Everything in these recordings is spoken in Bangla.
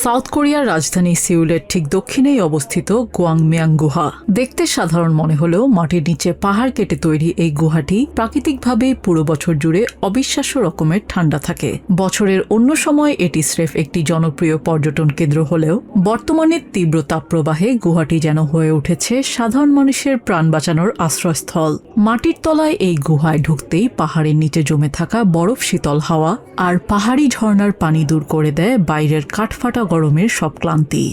সাউথ কোরিয়ার রাজধানী সিউলের ঠিক দক্ষিণেই অবস্থিত গোয়াংমিয়াং গুহা। দেখতে সাধারণ মনে হলেও মাটির নিচে পাহাড় কেটে তৈরি এই গুহাটি প্রাকৃতিকভাবেই পুরো বছর জুড়ে অবিশ্বাস্য রকমের ঠান্ডা থাকে। বছরের অন্য সময় এটি স্রেফ একটি জনপ্রিয় পর্যটন কেন্দ্র হলেও বর্তমানে তীব্র তাপপ্রবাহে গুহাটি যেন হয়ে উঠেছে সাধারণ মানুষের প্রাণ বাঁচানোর আশ্রয়স্থল। মাটির তলায় এই গুহায় ঢুকতেই পাহাড়ের নিচে জমে থাকা বরফ শীতল হাওয়া আর পাহাড়ি ঝর্ণার পানি দূর করে দেয় বাইরের কাঠফাটা গরমের সব ক্লান্তি।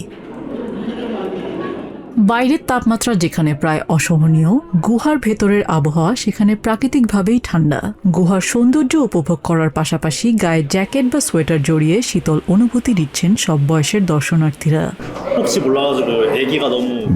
বাইরের তাপমাত্রা যেখানে প্রায় অসহনীয়, গুহার ভেতরের আবহাওয়া সেখানে প্রাকৃতিকভাবেই ঠান্ডা। গুহার সৌন্দর্য উপভোগ করার পাশাপাশি গায়ে জ্যাকেট বা সোয়েটার জড়িয়ে শীতল অনুভূতি দিচ্ছেন সব বয়সের দর্শনার্থীরা।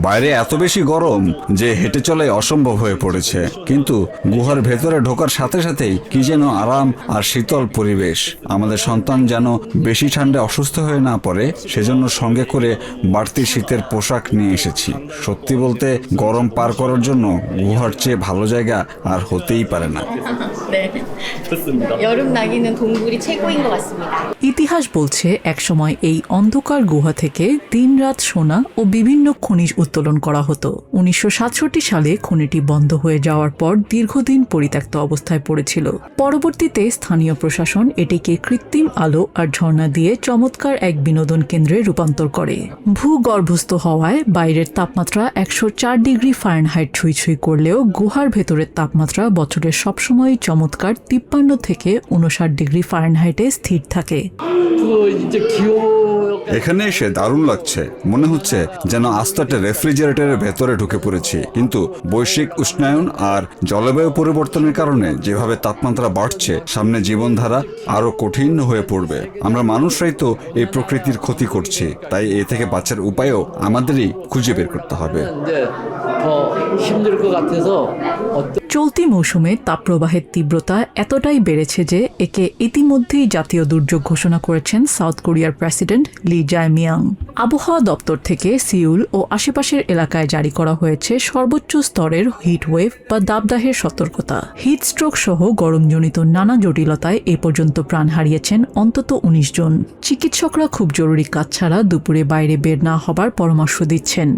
বাইরে এত বেশি গরম যে হেঁটে চলে অসম্ভব হয়ে পড়েছে, কিন্তু গুহার ভেতরে ঢোকার সাথে সাথেই কি যেন আরাম আর শীতল পরিবেশ। আমাদের সন্তান যেন বেশি ঠান্ডায় অসুস্থ হয়ে না পড়ে, সেজন্য সঙ্গে করে বাড়তি শীতের পোশাক নিয়ে এসেছি। সত্যি বলতে গরম পার করার জন্য গুহার চেয়ে ভালো জায়গা আর হতেই পারে না। ইতিহাস বলছে একসময় এই অন্ধকার গুহা থেকে দিনরাত সোনা ও বিভিন্ন খনিজ উত্তোলন করা হতো। 1967 সালে খনিটি বন্ধ হয়ে যাওয়ার পর দীর্ঘদিন পরিত্যক্ত অবস্থায় পড়েছিল। পরবর্তীতে স্থানীয় প্রশাসন এটিকে কৃত্রিম আলো আর ঝর্ণা দিয়ে চমৎকার এক বিনোদন কেন্দ্রে রূপান্তর করে। ভূগর্ভস্থ হওয়ায় বাইরের তাপমাত্রা 104 ডিগ্রি ফারেনহাইট ছুঁই করলেও গুহার ভেতরের তাপমাত্রা বছরের সবসময় চমৎকার 53 থেকে 59 ডিগ্রি ফারেনহাইটে স্থির থাকে। এখানে এসে দারুণ লাগছে, মনে হচ্ছে যেন আস্তাটা রেফ্রিজারেটরের ভেতরে ঢুকে পড়েছি। কিন্তু বৈশ্বিক উষ্ণায়ন আর জলবায়ু পরিবর্তনের কারণে যেভাবে তাপমাত্রা বাড়ছে, সামনে জীবনধারা আরো কঠিন হয়ে পড়বে। আমরা মানুষরাই তো এই প্রকৃতির ক্ষতি করছি, তাই এ থেকে বাঁচার উপায়ও আমাদেরই খুঁজে বের করতে হবে। চলতি মৌসুমে তাপপ্রবাহের তীব্রতা এতটাই বেড়েছে যে একে ইতিমধ্যেই জাতীয় দুর্যোগ ঘোষণা করেছেন সাউথ কোরিয়ার প্রেসিডেন্ট লি জায়-মিয়াং। আবহাওয়া দপ্তর থেকে সিউল ও আশেপাশের এলাকায় জারি করা হয়েছে সর্বোচ্চ স্তরের হিট ওয়েভ বা দাবদাহের সতর্কতা। হিট স্ট্রোক সহ গরমজনিত নানা জটিলতায় এ পর্যন্ত প্রাণ হারিয়েছেন অন্তত 19 জন। চিকিৎসকরা খুব জরুরি কাজ ছাড়া দুপুরে বাইরে বের না হবার পরামর্শ দিচ্ছেন।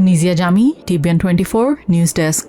নিজিয়া জামি, TVN24 নিউজ ডেস্ক।